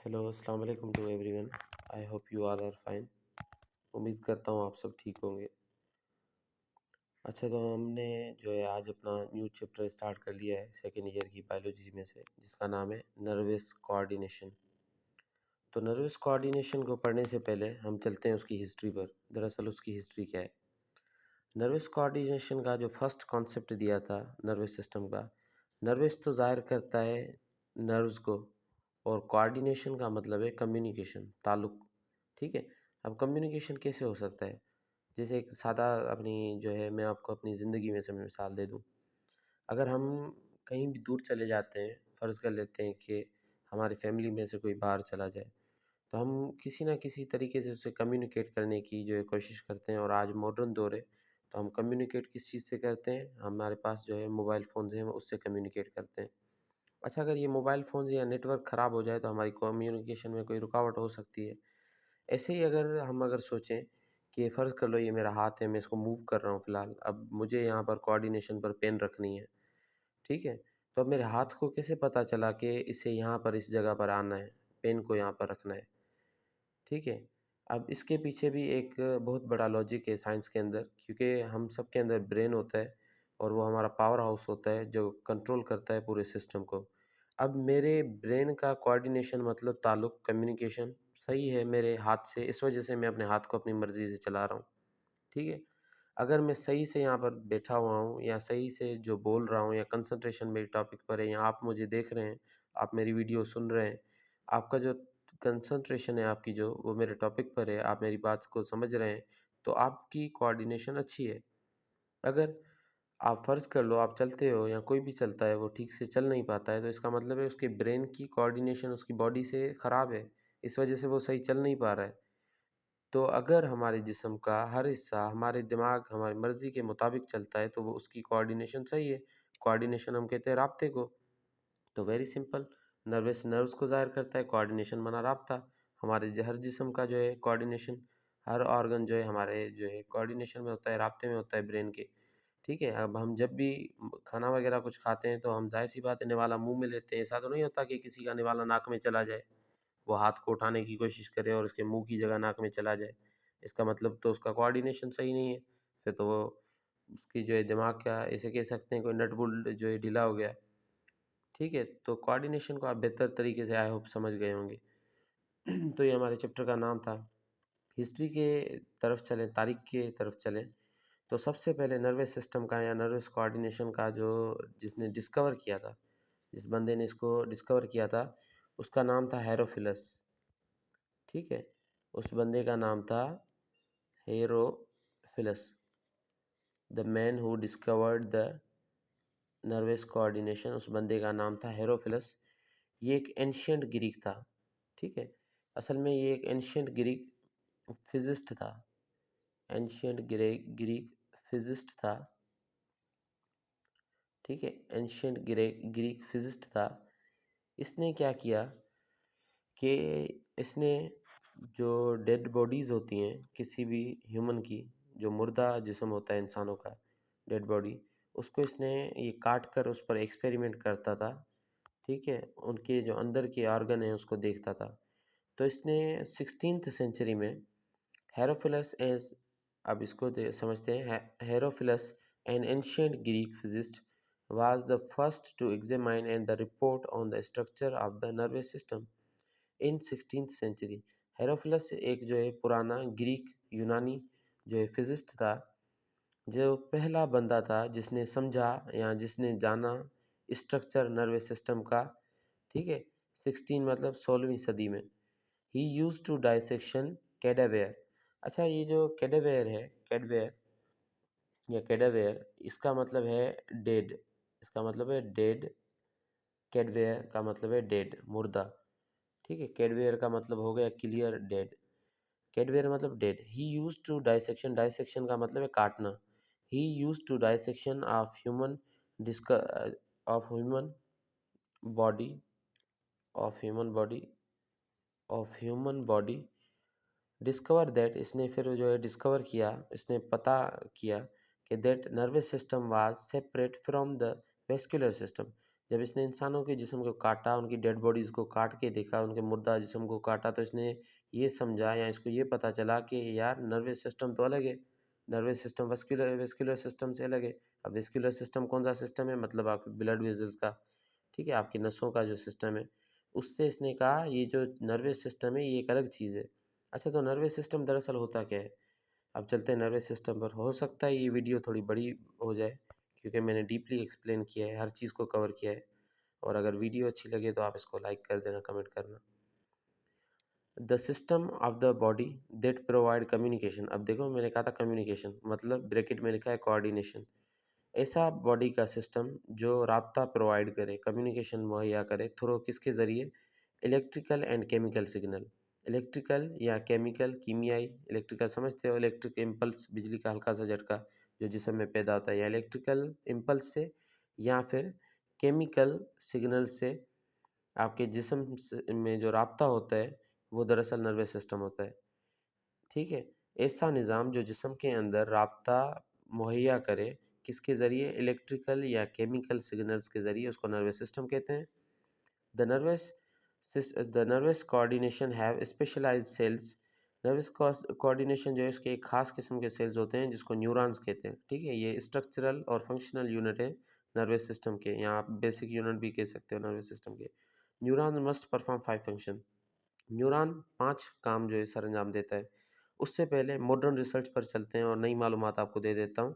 Hello अस्सलाम वालेकुम to everyone. I hope you all are fine. उम्मीद करता हूँ आप सब ठीक होंगे। अच्छा, तो हमने जो है आज अपना न्यू चैप्टर स्टार्ट कर लिया है सेकेंड ईयर की बायोलॉजी में से, जिसका नाम है नर्वस कोऑर्डिनेशन। तो नर्वस कोऑर्डिनेशन को पढ़ने से पहले हम चलते हैं उसकी हिस्ट्री पर। दरअसल उसकी हिस्ट्री क्या है। नर्वस कोऑर्डिनेशन का जो फर्स्ट कॉन्सेप्ट दिया था नर्वस सिस्टम का, नर्वस तो ज़ाहिर करता है नर्व्स को, और कोऑर्डिनेशन का मतलब है कम्युनिकेशन, ताल्लुक। ठीक है। अब कम्युनिकेशन कैसे हो सकता है? जैसे एक सादा अपनी जो है, मैं आपको अपनी ज़िंदगी में से मिसाल दे दूँ। अगर हम कहीं भी दूर चले जाते हैं, फ़र्ज़ कर लेते हैं कि हमारी फैमिली में से कोई बाहर चला जाए, तो हम किसी न किसी तरीके से उससे कम्युनिकेट करने की जो है कोशिश करते हैं। और आज मॉडर्न दौर है, तो हम कम्युनिकेट किस चीज़ से करते हैं? हमारे पास जो है मोबाइल फ़ोन्स हैं, हम उससे कम्युनिकेट करते हैं। अच्छा, अगर ये मोबाइल फ़ोन्स या नेटवर्क ख़राब हो जाए तो हमारी कम्युनिकेशन में कोई रुकावट हो सकती है। ऐसे ही अगर सोचें कि फ़र्ज़ कर लो ये मेरा हाथ है, मैं इसको मूव कर रहा हूँ फ़िलहाल, अब मुझे यहाँ पर कोऑर्डिनेशन पर पेन रखनी है, ठीक है? तो अब मेरे हाथ को कैसे पता चला कि इसे यहाँ पर इस जगह पर आना है, पेन को यहाँ पर रखना है, ठीक है? अब इसके पीछे भी एक बहुत बड़ा लॉजिक है साइंस के अंदर, क्योंकि हम सब के अंदर ब्रेन होता है और वो हमारा पावर हाउस होता है जो कंट्रोल करता है पूरे सिस्टम को। अब मेरे ब्रेन का कोऑर्डिनेशन मतलब ताल्लुक, कम्युनिकेशन सही है मेरे हाथ से, इस वजह से मैं अपने हाथ को अपनी मर्ज़ी से चला रहा हूँ, ठीक है? अगर मैं सही से यहाँ पर बैठा हुआ हूँ या सही से जो बोल रहा हूँ या कंसंट्रेशन मेरे टॉपिक पर है, या आप मुझे देख रहे हैं, आप मेरी वीडियो सुन रहे हैं, आपका जो कंसंट्रेशन है आपकी जो, वो मेरे टॉपिक पर है, आप मेरी बात को समझ रहे हैं, तो आपकी कोऑर्डिनेशन अच्छी है। अगर आप फ़र्ज़ कर लो आप चलते हो या कोई भी चलता है, वो ठीक से चल नहीं पाता है, तो इसका मतलब है उसके ब्रेन की कोऑर्डिनेशन उसकी बॉडी से ख़राब है, इस वजह से वो सही चल नहीं पा रहा है। तो अगर हमारे जिस्म का हर हिस्सा हमारे दिमाग, हमारी मर्ज़ी के मुताबिक चलता है, तो वो उसकी कोऑर्डिनेशन सही है। कोऑर्डिनेशन हम कहते हैं राब्ते को। तो वेरी सिंपल, नर्व्स को ज़ाहिर करता है, कोऑर्डिनेशन माना राब्ता। हमारे हर जिस्म का जो है कोऑर्डिनेशन, हर ऑर्गन जो है हमारे जो है कोऑर्डिनेशन में होता है, राब्ते में होता है ब्रेन के। ठीक है? अब हम जब भी खाना वगैरह कुछ खाते हैं, तो हम ज़ाहिर-सी बात है निवाला मुँह में लेते हैं। ऐसा तो नहीं होता कि किसी का निवाला नाक में चला जाए, वो हाथ को उठाने की कोशिश करे और उसके मुँह की जगह नाक में चला जाए। इसका मतलब तो उसका कोऑर्डिनेशन सही नहीं है। फिर तो वो उसकी जो है दिमाग का, ऐसे कह सकते हैं कोई नट बोल्ट जो है ढीला हो गया है। ठीक है? तो कोऑर्डिनेशन को आप बेहतर तरीके से आई होप समझ गए होंगे। तो ये हमारे चैप्टर का नाम था। हिस्ट्री के तरफ चलें, तारीख़ के तरफ चलें, तो सबसे पहले नर्वस सिस्टम का या नर्वस कोऑर्डिनेशन का जो जिसने डिस्कवर किया था, जिस बंदे ने इसको डिस्कवर किया था, उसका नाम था हेरोफिलस। ठीक है? उस बंदे का नाम था Herophilus, the man who discovered the nervous coordination. उस बंदे का नाम था हेरोफिलस। ये एक एंशिएंट ग्रीक था, ठीक है? असल में ये एक एंशिएंट ग्रीक फिज़िस्ट था, एंशिएंट ग्रीक फिज़िस्ट था, ठीक है? एंशिएंट ग्रीक फिज़िस्ट था। इसने क्या किया कि इसने जो डेड बॉडीज़ होती हैं किसी भी ह्यूमन की, जो मुर्दा जिस्म होता है इंसानों का, डेड बॉडी, उसको इसने ये काट कर उस पर एक्सपेरिमेंट करता था, ठीक है? उनके जो अंदर के ऑर्गन हैं उसको देखता था। तो इसने 16th सेंचुरी में हेरोफिलस एज, अब इसको समझते हैं। Herophilus, an ancient Greek physicist, was the first to examine and the report on the structure of the nervous system in 16th century. Herophilus एक जो है पुराना ग्रीक यूनानी जो है फिजिस्ट था, जो पहला बंदा था जिसने समझा या जिसने जाना स्ट्रक्चर नर्वस सिस्टम का, ठीक है? 16 मतलब 16वीं सदी में। He used to dissection cadaver. अच्छा, ये जो कैडावेयर है, कैडवेयर या कैडावेयर, इसका मतलब है डेड, इसका मतलब है डेड। कैडवेयर का मतलब है डेड, मुर्दा, ठीक है? कैडवेयर का मतलब हो गया क्लियर, डेड। कैडवेयर मतलब dead. He used to dissection, dissection का मतलब है काटना। He used to dissection of human disc of human body, of human body, of human body discover that, इसने फिर जो है डिस्कवर किया, इसने पता किया कि that nervous system was separate from the vascular system. जब इसने इंसानों के जिस्म को काटा, उनकी डेड बॉडीज़ को काट के देखा, उनके मुर्दा जिस्म को काटा, तो इसने ये समझा या इसको ये पता चला कि यार नर्वस सिस्टम तो अलग है, nervous system vascular vascular system से अलग है। अब वेस्कुलर सिस्टम कौन सा सिस्टम है, मतलब आपके ब्लड वेसल्स का, ठीक है, आपकी नसों का जो सिस्टम है। उससे इसने कहा ये जो नर्वस सिस्टम है ये एक अलग चीज़ है। अच्छा, तो नर्वस सिस्टम दरअसल होता क्या है? अब चलते हैं नर्वस सिस्टम पर। हो सकता है ये वीडियो थोड़ी बड़ी हो जाए क्योंकि मैंने डीपली एक्सप्लेन किया है, हर चीज़ को कवर किया है। और अगर वीडियो अच्छी लगे तो आप इसको लाइक कर देना, कमेंट करना। The system of the body that provide communication. अब देखो मैंने कहा था कम्युनिकेशन, मतलब ब्रैकेट में लिखा है कोऑर्डिनेशन। ऐसा बॉडी का सिस्टम जो राब्ता प्रोवाइड करे, कम्युनिकेशन मुहैया करे, थ्रू किसके ज़रिए? Electrical and chemical signal. Electrical या केमिकल, कीमियाई, इलेक्ट्रिकल समझते हो, इलेक्ट्रिक इम्पल्स, बिजली का हल्का सा झटका जो जिस्म में पैदा होता है, या इलेक्ट्रिकल इम्पल्स से, या फिर केमिकल सिग्नल से आपके जिस्म में जो राब्ता होता है वो दरअसल नर्वस सिस्टम होता है। ठीक है, ऐसा निज़ाम जो जिस्म के अंदर राब्ता मुहैया करे, किसके ज़रिए? इलेक्ट्रिकल या केमिकल सिग्नल्स के ज़रिए, उसको नर्वस सिस्टम कहते हैं। The nervous the nervous coordination have specialised cells. Nervous coordination जो है उसके एक खास किस्म के सेल्स होते हैं जिसको न्यूरॉन्स कहते हैं। ठीक है, ये स्ट्रक्चरल और फंक्शनल यूनिट है नर्वस सिस्टम के, या आप बेसिक यूनिट भी कह सकते हो नर्वस सिस्टम के। Neuron must perform 5 function. Neuron 5 काम जो है सरअंजाम देता है। उससे पहले मॉडर्न रिसर्च पर चलते हैं और नई मालूमात आपको दे देता हूँ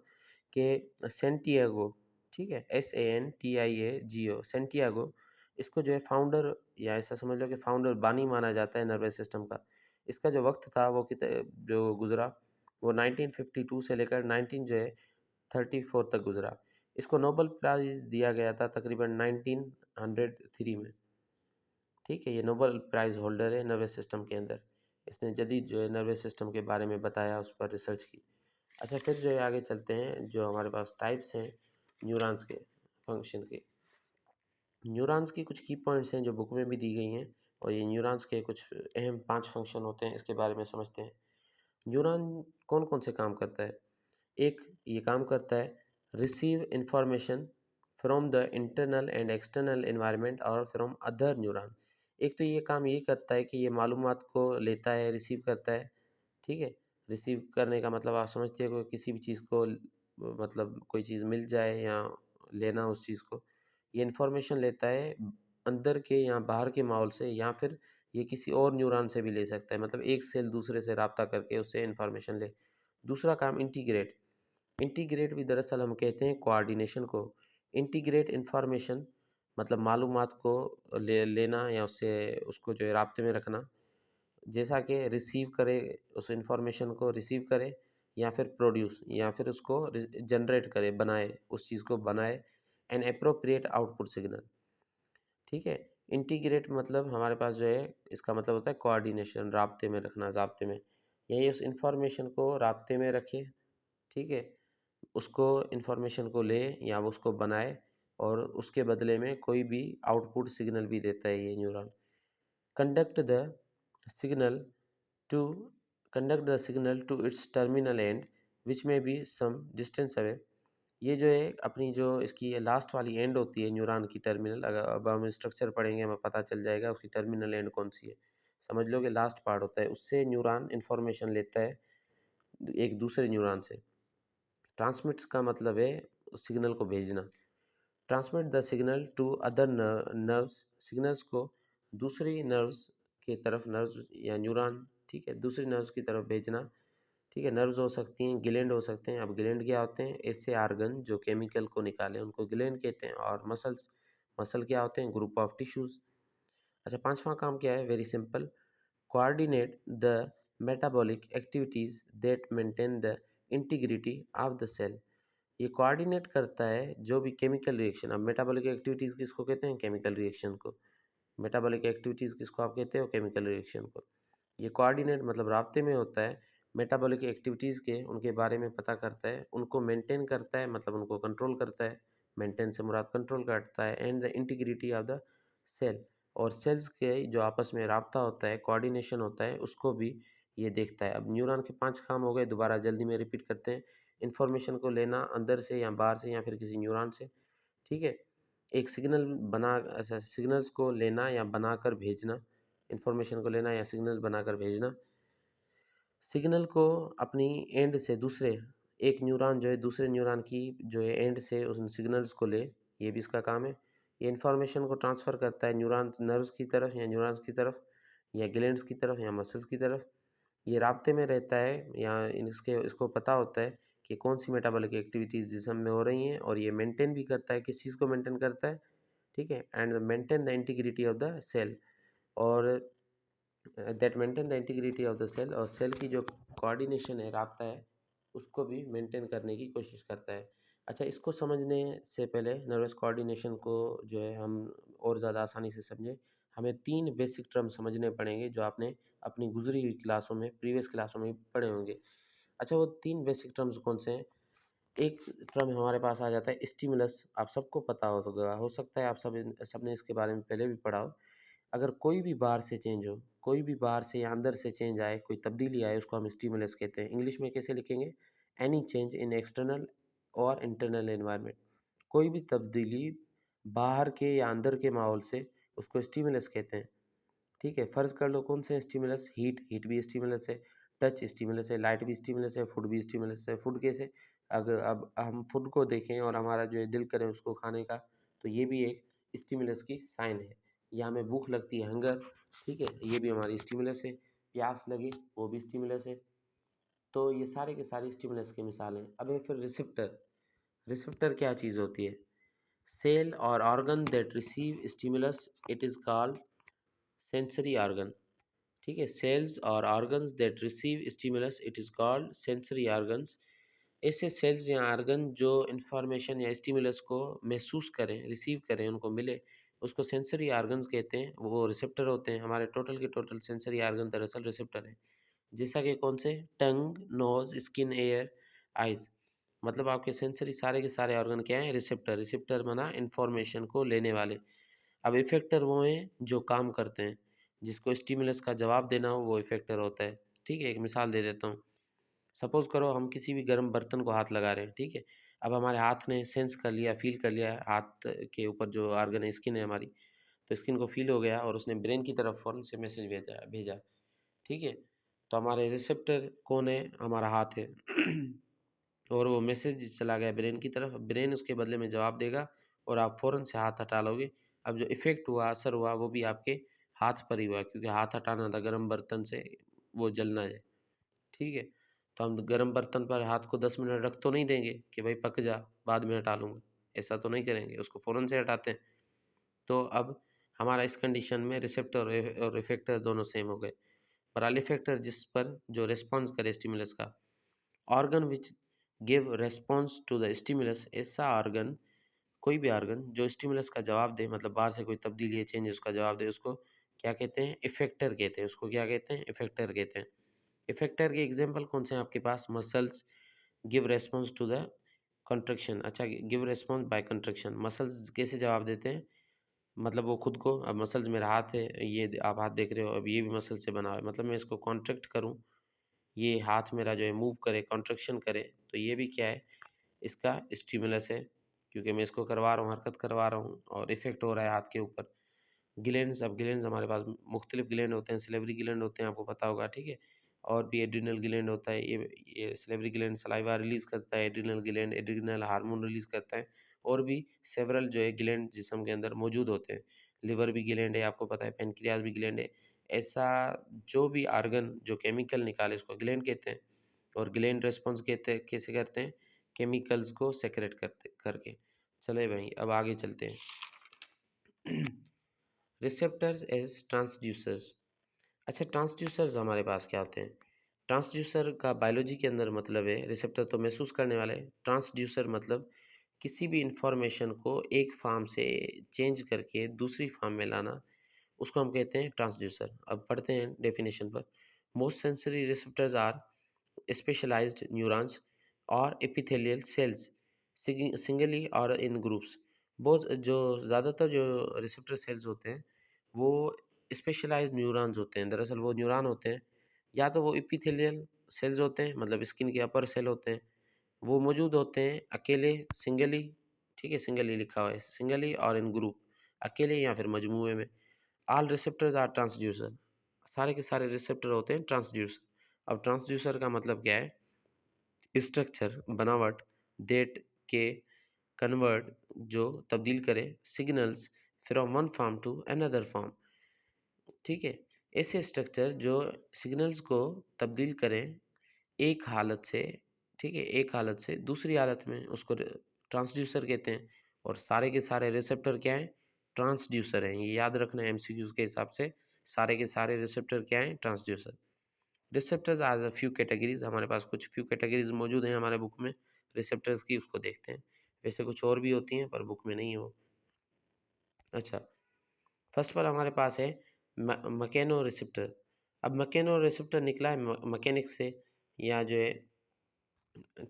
कि सैंटियागो, ठीक है, SANTIAGO, सैंटियागो, इसको जो है फाउंडर, या ऐसा समझ लो कि फाउंडर, बानी माना जाता है नर्वस सिस्टम का। इसका जो वक्त था वो जो गुजरा वो 1952 से लेकर 19 जो है 34 तक गुजरा। इसको नोबेल प्राइज़ दिया गया था तकरीबन 1903 में। ठीक है, ये नोबेल प्राइज़ होल्डर है नर्वस सिस्टम के अंदर। इसने जदीद जो है नर्वस सिस्टम के बारे में बताया, उस पर रिसर्च की। अच्छा, फिर जो है आगे चलते हैं, जो हमारे पास टाइप्स हैं न्यूरॉन्स के, फंक्शन के। न्यूरॉन्स की कुछ की पॉइंट्स हैं जो बुक में भी दी गई हैं, और ये न्यूरॉन्स के कुछ अहम 5 फंक्शन होते हैं, इसके बारे में समझते हैं। न्यूरॉन कौन-कौन से काम करता है? एक, ये काम करता है receive information from the internal and external environment और फ्रॉम अदर न्यूरॉन। एक तो ये काम ये करता है कि ये मालूमात को लेता है, रिसीव करता है, ठीक है? रिसीव करने का मतलब आप समझते हो कि किसी भी चीज़ को मतलब कोई चीज़ मिल जाए या लेना उस चीज़ को, ये इन्फॉर्मेशन लेता है अंदर के या बाहर के माहौल से, या फिर ये किसी और न्यूरॉन से भी ले सकता है, मतलब एक सेल दूसरे से राब्ता करके उससे इन्फॉर्मेशन ले। दूसरा काम इंटीग्रेट। इंटीग्रेट भी दरअसल हम कहते हैं कोऑर्डिनेशन को। इंटीग्रेट इन्फॉर्मेशन मतलब मालूमात को लेना या उससे उसको जो है राब्ते में रखना। जैसा कि रिसीव करे, उस इन्फॉर्मेशन को रिसीव करे, या फिर प्रोड्यूस, या फिर उसको जनरेट करे, बनाए, उस चीज़ को बनाए, एन एप्रोप्रिएट आउटपुट सिग्नल। ठीक है, इंटीग्रेट मतलब हमारे पास जो है इसका मतलब होता है कोऑर्डिनेशन, राब्ते में रखना, ज़ाब्ते में। यही उस इन्फॉर्मेशन को राब्ते में रखे, ठीक है, उसको इन्फॉर्मेशन को ले या वो उसको बनाए, और उसके बदले में कोई भी आउटपुट सिग्नल भी देता है ये neuron. Conduct the signal to conduct the signal to its terminal and which may be some distance away. ये जो है अपनी जो इसकी लास्ट वाली एंड होती है न्यूरॉन की टर्मिनल, अगर अब हम स्ट्रक्चर पढ़ेंगे हमें पता चल जाएगा उसकी टर्मिनल एंड कौन सी है। समझ लो कि लास्ट पार्ट होता है, उससे न्यूरॉन इन्फॉर्मेशन लेता है एक दूसरे न्यूरॉन से। ट्रांसमिट्स का मतलब है सिग्नल को भेजना। Transmit the signal to other nerves, signals को दूसरी नर्व्स की तरफ, नर्व्स या न्यूरॉन, ठीक है, दूसरी नर्व्स की तरफ भेजना। ठीक है, नर्व्स हो सकती हैं, ग्लैंड हो सकते हैं। अब ग्लैंड क्या होते हैं? ऐसे आर्गन जो केमिकल को निकाले उनको ग्लैंड कहते हैं। और मसल्स, मसल क्या होते हैं? Group of tissues. अच्छा, पांचवा काम क्या है? Very simple, coordinate the metabolic activities that maintain the integrity of the cell. ये कोऑर्डिनेट करता है जो भी केमिकल रिएक्शन। अब मेटाबॉलिक एक्टिविटीज़ किसको कहते हैं? केमिकल रिएक्शन को। मेटाबॉलिक एक्टिविटीज़ किसको आप कहते हो? केमिकल रिएक्शन को। ये कोऑर्डिनेट मतलब राब्ते में होता है मेटाबॉलिक एक्टिविटीज़ के, उनके बारे में पता करता है, उनको मेंटेन करता है मतलब उनको कंट्रोल करता है, मेंटेन से मुराद कंट्रोल करता है, and the integrity of the cell, और सेल्स के जो आपस में राब्ता होता है, कोऑर्डिनेशन होता है, उसको भी ये देखता है। अब न्यूरॉन के 5 काम हो गए, दोबारा जल्दी में रिपीट करते हैं। इन्फॉर्मेशन को लेना अंदर से या बाहर से या फिर किसी न्यूरॉन से, ठीक है, एक सिग्नल बना अच्छा सिग्नल्स को लेना या बनाकर भेजना, इन्फॉर्मेशन को लेना या सिग्नल बनाकर भेजना, सिग्नल को अपनी एंड से दूसरे एक न्यूरॉन जो है दूसरे न्यूरॉन की जो है एंड से उन सिग्नल्स को ले, ये भी इसका काम है। ये इन्फॉर्मेशन को ट्रांसफ़र करता है न्यूरॉन नर्व्स की तरफ या न्यूरॉन्स की तरफ या ग्लैंड्स की तरफ या मसल्स की तरफ। ये राब्ते में रहता है या इसको पता होता है कि कौन सी मेटाबॉलिक एक्टिविटीज़ जिस्म में हो रही हैं, और ये मेंटेन भी करता है, किस चीज़ को मेंटेन करता है, ठीक है, and maintain the integrity of the cell, और that maintain the integrity of the cell, और सेल की जो कोऑर्डिनेशन है, राब्ता है, उसको भी मेंटेन करने की कोशिश करता है। अच्छा, इसको समझने से पहले नर्वस कोऑर्डिनेशन को जो है हम और ज़्यादा आसानी से समझें, हमें 3 बेसिक टर्म समझने पड़ेंगे जो आपने अपनी गुज़री हुई क्लासों में, प्रीवियस क्लासों में पढ़े होंगे। अच्छा, वो 3 बेसिक टर्म्स कौन से हैं? एक टर्म हमारे पास आ जाता है स्टिमुलस, आप सबको पता होगा, हो सकता है आप सबने इसके बारे में पहले भी पढ़ा हो। अगर कोई भी बाहर से चेंज हो, कोई भी बाहर से या अंदर से चेंज आए, कोई तब्दीली आए, उसको हम स्टिमुलस कहते हैं। इंग्लिश में कैसे लिखेंगे? एनी चेंज इन एक्सटर्नल और इंटरनल एनवायरनमेंट, कोई भी तब्दीली बाहर के या अंदर के माहौल से, उसको स्टिमुलस कहते हैं। ठीक है, फ़र्ज़ कर लो कौन से स्टिमुलस, हीट भी स्टिमुलस है, टच स्टिमुलस है, लाइट भी स्टिमुलस है, फूड भी स्टिमुलस है। फूड कैसे? अगर अब हम फूड को देखें और हमारा जो है दिल करे उसको खाने का, तो ये भी एक स्टिमुलस की साइन है। या हमें भूख लगती है, हंगर, ठीक है, ये भी हमारी स्टिमुलस है। प्यास लगे, वो भी स्टिमुलस है। तो ये सारे के सारे स्टिमुलस की मिसाल हैं। अब है फिर रिसेप्टर। रिसेप्टर क्या चीज़ होती है? सेल और organ that receive stimulus, it is called sensory organ. ठीक है, सेल्स और organs that receive stimulus, it is called sensory organs. ऐसे सेल्स या ऑर्गन जो इंफॉर्मेशन या स्टिमुलस को महसूस करें, रिसीव करें, उनको मिले, उसको सेंसरी ऑर्गन्स कहते हैं। वो रिसेप्टर होते हैं। हमारे टोटल के टोटल सेंसरी ऑर्गन दरअसल रिसेप्टर हैं। जैसा कि कौन से? टंग, नोज, स्किन, एयर, आइज़। मतलब आपके सेंसरी सारे के सारे ऑर्गन क्या हैं? रिसेप्टर। रिसेप्टर माना इंफॉर्मेशन को लेने वाले। अब इफ़ेक्टर वो हैं जो काम करते हैं, जिसको स्टिमुलस का जवाब देना हो वो इफ़ेक्टर होता है। ठीक है, एक मिसाल दे देता हूँ। सपोज़ करो हम किसी भी गर्म बर्तन को हाथ लगा रहे हैं, ठीक है? अब हमारे हाथ ने सेंस कर लिया, फ़ील कर लिया, हाथ के ऊपर जो ऑर्गन है, स्किन है हमारी, तो स्किन को फ़ील हो गया और उसने ब्रेन की तरफ फ़ौरन से मैसेज भेजा भेजा, ठीक है? तो हमारे रिसेप्टर कौन है? हमारा हाथ है। और वो मैसेज चला गया ब्रेन की तरफ, ब्रेन उसके बदले में जवाब देगा और आप फ़ौरन से हाथ हटा लोगे। अब जो इफ़ेक्ट हुआ, असर हुआ, वो भी आपके हाथ पर ही हुआ, क्योंकि हाथ हटाना था गर्म बर्तन से, वो जल ना जाए, ठीक है? तो हम गर्म बर्तन पर हाथ को 10 मिनट रख तो नहीं देंगे कि भाई पक जा, बाद में हटा लूँगा, ऐसा तो नहीं करेंगे, उसको फ़ौरन से हटाते हैं। तो अब हमारा इस कंडीशन में रिसेप्टर और इफ़ेक्टर दोनों सेम हो गए। पर इफ़ेक्टर जिस पर जो रिस्पॉन्स करे स्टिमुलस का, organ which give response to the stimulus, ऐसा ऑर्गन, कोई भी ऑर्गन जो स्टिमुलस का जवाब दे, मतलब बाहर से कोई तब्दीली या चेंज उसका जवाब दे, उसको क्या कहते हैं? इफ़ेक्टर कहते हैं। उसको क्या कहते हैं? इफ़ेक्टर कहते हैं। इफ़ेक्टर के एग्ज़ाम्पल कौन से हैं आपके पास? Muscles give response to the contraction. अच्छा, give response by contraction, muscles कैसे जवाब देते हैं? मतलब वो खुद को, अब मसल्स मेरा हाथ है, ये आप हाथ देख रहे हो, अब ये भी मसल से बना हुआ है, मतलब मैं इसको कॉन्ट्रैक्ट करूँ, ये हाथ मेरा जो है मूव करे, कॉन्ट्रैक्शन करे, तो ये भी क्या है? इसका स्टिमुलस है, क्योंकि मैं इसको करवा रहा हूँ, हरकत करवा रहा हूँ और इफ़ेक्ट हो रहा है हाथ के ऊपर। ग्लैंड्स, अब ग्लैंड्स हमारे पास मुख्तलिफ ग्लैंड होते हैं, सिलिवरी ग्लैंड होते हैं, आपको पता होगा, ठीक है? और भी एड्रिनल ग्लैंड होता है, ये सिलिवरी ग्लैंड सलाइवा रिलीज़ करता है, adrenal gland adrenal hormone release करता है, और भी सेवरल जो है ग्लैंड जिस्म के अंदर मौजूद होते हैं। लिवर भी ग्लैंड है, आपको पता है, पैनक्रियाज़ भी ग्लैंड है। ऐसा जो भी ऑर्गन जो केमिकल निकाले उसको ग्लैंड कहते हैं, और ग्लैंड रिस्पॉन्स कहते हैं, कैसे करते हैं? केमिकल्स को सेक्रेट करके। चले भाई, अब आगे चलते हैं। Receptors as transducers. अच्छा, ट्रांसड्यूसर्स हमारे पास क्या होते हैं? ट्रांसड्यूसर का बायोलॉजी के अंदर मतलब है, रिसेप्टर तो महसूस करने वाले, ट्रांसड्यूसर मतलब किसी भी इंफॉर्मेशन को एक फॉर्म से चेंज करके दूसरी फॉर्म में लाना, उसको हम कहते हैं ट्रांसड्यूसर। अब पढ़ते हैं डेफिनेशन पर। Most sensory receptors are specialised neurons और एपिथेलियल सेल्स, सिंगली और इन ग्रुप्स। बहुत जो ज़्यादातर जो रिसेप्टर सेल्स होते हैं, वो स्पेशलाइज्ड न्यूरॉन्स होते हैं। दरअसल वो न्यूरॉन होते हैं, या तो वो एपिथेलियल सेल्स होते हैं, मतलब स्किन के अपर सेल होते हैं, वो मौजूद होते हैं अकेले, सिंगली, ठीक है, सिंगली लिखा हुआ है, सिंगली और इन ग्रुप, अकेले या फिर मजमूए में। ऑल रिसेप्टर्स आर ट्रांसड्यूसर, सारे के सारे रिसेप्टर होते हैं ट्रांसड्यूसर। अब ट्रांसड्यूसर का मतलब क्या है? स्ट्रक्चर, बनावट, डेट के कन्वर्ट, जो तब्दील करे signals from one form to another form. ठीक है, ऐसे स्ट्रक्चर जो सिग्नल्स को तब्दील करें एक हालत से, ठीक है, एक हालत से दूसरी हालत में, उसको ट्रांसड्यूसर कहते हैं। और सारे के सारे रिसेप्टर क्या हैं? ट्रांसड्यूसर हैं। ये याद रखना है एमसीक्यूज के हिसाब से, सारे के सारे रिसेप्टर क्या हैं? Transducer. Receptors are a few categories, हमारे पास कुछ फ्यू कैटेगरीज मौजूद हैं हमारे बुक में रिसेप्टर्स की, उसको देखते हैं। वैसे कुछ और भी होती हैं पर बुक में नहीं हो। अच्छा, फर्स्ट पर हमारे पास है मैकेनो रिसेप्टर। अब मैकेनो रिसेप्टर निकला है मैकेनिक्स से, या जो है,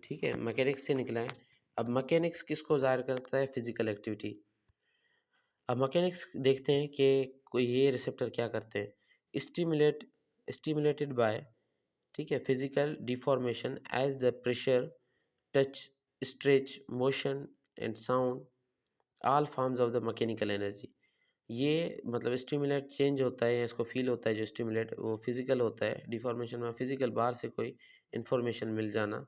ठीक है, मैकेनिक्स से निकला है। अब मैकेनिक्स किसको ज़ाहिर करता है? Physical activity. अब मैकेनिक्स देखते हैं कि कोई ये रिसेप्टर क्या करते हैं। स्टिमुलेटेड बाय, ठीक है, physical deformation as the pressure, touch, stretch, motion and sound, all forms of the mechanical energy. ये मतलब स्टिमुलेट चेंज होता है या इसको फील होता है, जो स्टिमुलेट वो फिजिकल होता है, डिफॉर्मेशन में फिजिकल बाहर से कोई इन्फॉर्मेशन मिल जाना,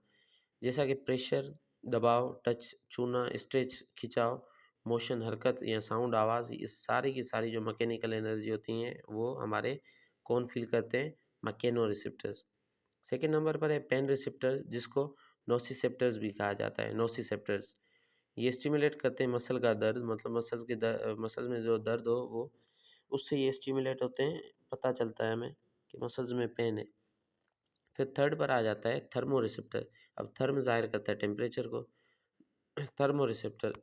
जैसा कि प्रेशर, दबाव, टच, छूना, स्ट्रेच, खिंचाव, मोशन, हरकत या साउंड, आवाज़, ये सारी की सारी जो मैकेनिकल एनर्जी होती हैं वो हमारे कौन फील करते हैं? Mechano receptors. सेकेंड नंबर पर है पेन रिसेप्टर, जिसको नोसिसेप्टर्स भी कहा जाता है। नोसिसेप्टर्स ये स्टिमुलेट करते हैं मसल का दर्द, मतलब मसल्स में जो दर्द हो वो, उससे ये स्टिमुलेट होते हैं, पता चलता है हमें कि मसल्स में पेन है। फिर थर्ड पर आ जाता है थर्मो रिसेप्टर। अब थर्म ज़ाहिर करता है टेम्परेचर को। Thermo receptor,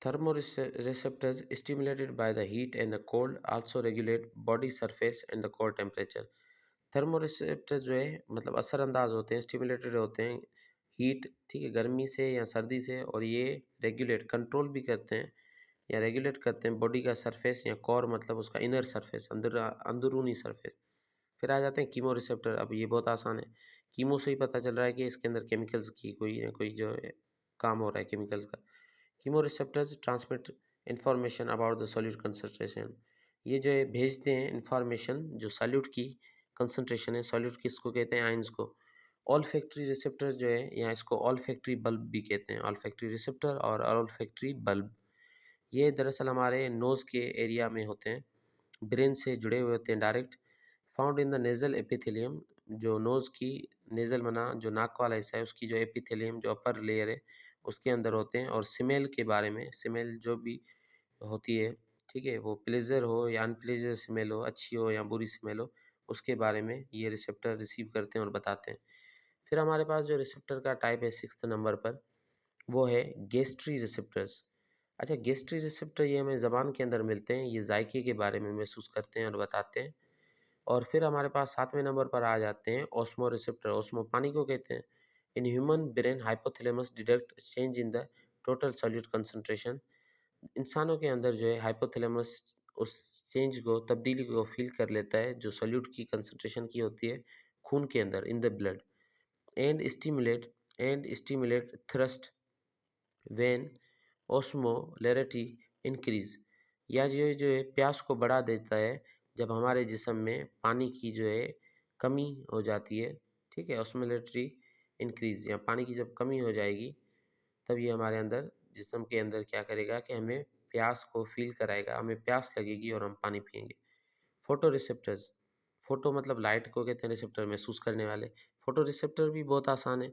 thermoreceptors stimulated by the heat and the cold also regulate body surface and the core temperature। थर्मोरिसेप्टर्स जो है मतलब असरअंदाज होते हैं, स्टिमुलेटेड होते हैं हीट, ठीक है, गर्मी से या सर्दी से, और ये रेगुलेट, कंट्रोल भी करते हैं या रेगुलेट करते हैं बॉडी का सरफेस या कोर, मतलब उसका इनर सरफेस, अंदरूनी सरफेस। फिर आ जाते हैं कीमो रिसेप्टर। अब ये बहुत आसान है, कीमो से ही पता चल रहा है कि इसके अंदर केमिकल्स की कोई जो है काम हो रहा है केमिकल्स का। Chemoreceptors transmit information about the solute concentration. ये जो है भेजते हैं इंफॉर्मेशन, जो सॉल्यूट की कंसंट्रेशन है, सॉल्यूट किसको कहते हैं? आयंस को। ऑल फैक्ट्री रिसेप्टर्स जो है, या इसको ऑल फैक्ट्री बल्ब भी कहते हैं, ऑल फैक्ट्री रिसेप्टर और ऑल फैक्ट्री बल्ब। ये दरअसल हमारे नोज़ के एरिया में होते हैं, ब्रेन से जुड़े हुए होते हैं direct. Found in the nasal epithelium, जो नोज़ की नेज़ल बना जो नाक वाला हिस्सा है, उसकी जो एपिथेलियम जो अपर लेयर है उसके अंदर होते हैं। और स्मेल के बारे में, स्मेल जो भी होती है, ठीक है, वो प्लेज़र हो या अनप्लेज़र स्मेल हो, अच्छी हो या बुरी स्मेल हो, उसके बारे में ये रिसेप्टर रिसीव करते हैं और बताते हैं। फिर हमारे पास जो रिसेप्टर का टाइप है सिक्स्थ नंबर पर, वो है गेस्ट्री रिसेप्टर्स। अच्छा, गेस्ट्री रिसेप्टर ये हमें ज़बान के अंदर मिलते हैं, ये जायके के बारे में महसूस करते हैं और बताते हैं। और फिर हमारे पास सातवें नंबर पर आ जाते हैं ऑस्मो रिसेप्टर। ऑस्मो पानी को कहते हैं। In human brain hypothalamus detect change in the total solute concentration. इंसानों के अंदर जो है हाइपोथैलेमस उस चेंज को, तब्दीली को फील कर लेता है जो सॉल्यूट की कंसंट्रेशन की होती है खून के अंदर, in the blood. And stimulate thrust when osmolarity increase. या जो है प्यास को बढ़ा देता है जब हमारे जिस्म में पानी की जो है कमी हो जाती है, ठीक है, ऑस्मोलैरिटी इंक्रीज, या पानी की जब कमी हो जाएगी तब ये हमारे अंदर जिस्म के अंदर क्या करेगा कि हमें प्यास को फील कराएगा, हमें प्यास लगेगी और हम पानी पिएंगे। फोटो रिसेप्टर्स, फोटो मतलब लाइट को कहते हैं, रिसेप्टर महसूस करने वाले। फोटो रिसेप्टर भी बहुत आसान है।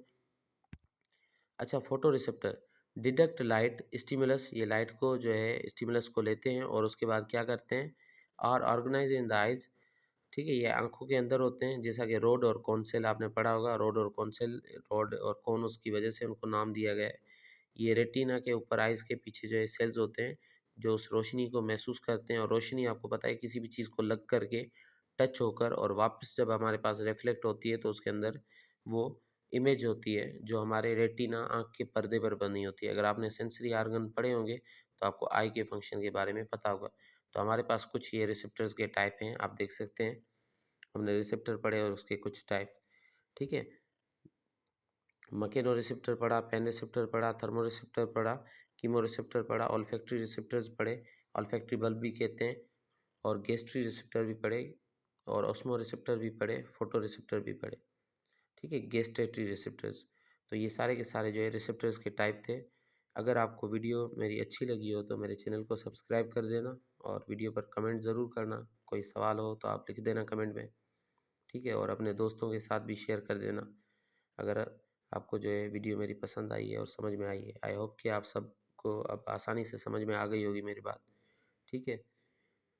अच्छा, photo receptor deduct light stimulus, ये लाइट को जो है स्टिमुलस को लेते हैं और उसके बाद क्या करते हैं? और ऑर्गेनाइज इन द आइज, ठीक है, ये आंखों के अंदर होते हैं, जैसा कि रोड और कॉन सेल आपने पढ़ा होगा। रोड और कॉन सेल, रोड और कॉन उसकी वजह से उनको नाम दिया गया है। ये रेटिना के ऊपर आइज के पीछे जो है सेल्स होते हैं जो उस रोशनी को महसूस करते हैं। और रोशनी आपको पता है किसी भी चीज़ को लग करके, टच होकर और वापस जब हमारे पास रिफ्लेक्ट होती है तो उसके अंदर वो इमेज होती है जो हमारे रेटिना, आँख के पर्दे पर बनी होती है। अगर आपने सेंसरी ऑर्गन पढ़े होंगे तो आपको आई के फंक्शन के बारे में पता होगा। तो हमारे पास कुछ ये रिसेप्टर्स के टाइप हैं, आप देख सकते हैं। हमने रिसेप्टर पढ़े और उसके कुछ टाइप, ठीक है। मकेनो रिसेप्टर पढ़ा, पेन रिसेप्टर पढ़ा, थर्मो रिसेप्टर पढ़ा, कीमो रिसेप्टर पढ़ा, ऑल्फैक्टरी रिसेप्टर्स पढ़े, ऑल्फैक्टरी बल्ब भी कहते हैं, और गेस्ट्री रिसेप्टर भी पढ़े, और ऑस्मो रिसेप्टर भी पढ़े, फोटो रिसेप्टर भी पढ़े। ठीक है, गेस्टेटरी रिसेप्टर्स। तो ये सारे के सारे जो है रिसेप्टर्स के टाइप थे। अगर आपको वीडियो मेरी अच्छी लगी हो तो मेरे चैनल को सब्सक्राइब कर देना, और वीडियो पर कमेंट ज़रूर करना। कोई सवाल हो तो आप लिख देना कमेंट में, ठीक है, और अपने दोस्तों के साथ भी शेयर कर देना। अगर आपको जो है वीडियो मेरी पसंद आई है और समझ में आई है, आई होप कि आप सबको अब आसानी से समझ में आ गई होगी मेरी बात। ठीक है,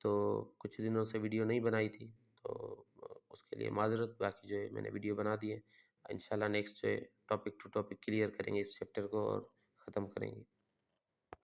तो कुछ दिनों से वीडियो नहीं बनाई थी, तो उसके लिए माज़रत। बाकी जो है मैंने वीडियो बना दी है। इंशाल्लाह नेक्स्ट जो है टॉपिक टू टॉपिक क्लियर करेंगे इस चैप्टर को और ख़त्म करेंगे।